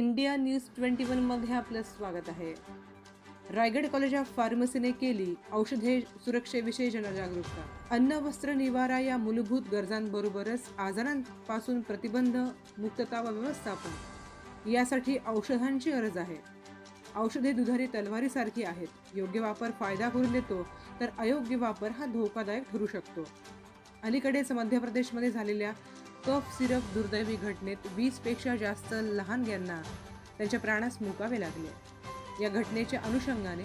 India news 21 मध्ये आपलं स्वागत आहे. रायगड कॉलेज ऑफ फार्मसीने केली औषधे सुरक्षेविषयी जनजागरूकता. अन्न, वस्त्र, निवारा या मूलभूत गरजांबरोबरच आजारांपासून प्रतिबंध, मुक्तता व व्यवस्थापन यासाठी औषधांची गरज आहे. औषधे दुधारी तलवारीसारखी आहेत. योग्य वापर फायदा करून देतो, तर अयोग्य वापर हा धोकादायक ठरू शकतो. अलीकडेच मध्य प्रदेशमध्ये झालेल्या कफ सिरप दुर्दैवी घटनेत 20 पेक्षा जास्त लहानग्यांना त्यांच्या प्राणास मुकावे लागले. या घटनेच्या अनुषंगाने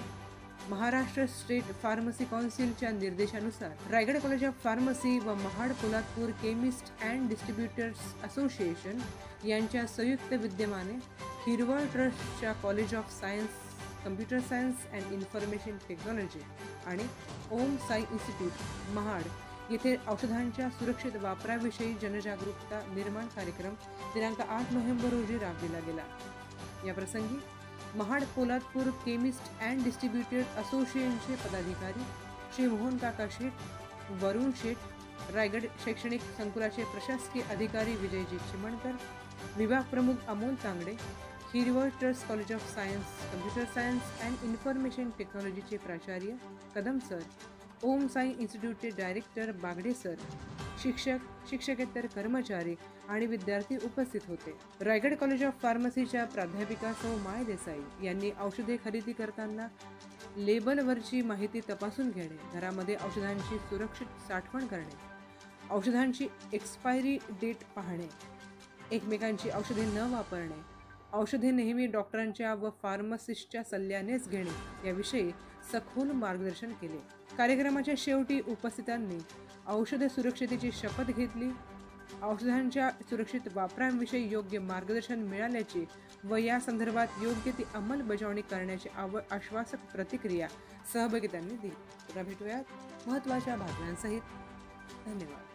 महाराष्ट्र स्टेट फार्मसी काउन्सिलच्या निर्देशानुसार रायगड कॉलेज ऑफ फार्मसी व Mahad Poladpur chemist and distributors association यांच्या संयुक्त विद्यमाने हिरवळ ट्रस्टच्या college of science, computer science and information technology आणि ओम साई इन्स्टिट्यूट महाड येथे औषधांच्या सुरक्षित वापराविषयी जनजागरूकता निर्माण कार्यक्रम दिनांक 8 नोव्हेंबर रोजी राबविला गेला. या प्रसंगी Mahad Poladpur chemist and distributor असोसिएशनचे पदाधिकारी श्री मोहन काका शेठ, वरुण शेठ, रायगड शैक्षणिक संकुलाचे प्रशासकीय अधिकारी विजयजी चिमणकर, विभाग प्रमुख Amol Tangde, Hirval trust college of science, computer science and information टेक्नॉलॉजीचे प्राचार्य कदम सर, ओम साई इन्स्टिट्यूटचे डायरेक्टर बागडे सर, शिक्षक, शिक्षकेतर कर्मचारी आणि विद्यार्थी उपस्थित होते. रायगड कॉलेज ऑफ फार्मसीच्या प्राध्यापिका सौ माय देसाई यांनी औषधे खरेदी करताना लेबलवरची माहिती तपासून घेणे, घरामध्ये औषधांची सुरक्षित साठवण करणे, औषधांची एक्सपायरी डेट पाहणे, एकमेकांची औषधे न वापरणे, औषधे नेहमी डॉक्टरांच्या व फार्मासिस्टच्या सल्ल्यानेच घेणे याविषयी सखोल मार्गदर्शन केले. कार्यक्रमाच्या शेवटी उपस्थितांनी औषध सुरक्षतेची शपथ घेतली. औषधांच्या सुरक्षित वापराविषयी योग्य मार्गदर्शन मिळाल्याची व या संदर्भात योग्य ती अंमलबजावणी करण्याची आश्वासक प्रतिक्रिया सहभागितांनी दिली. पुन्हा भेटूयात महत्त्वाच्या बातम्यांसहित. धन्यवाद.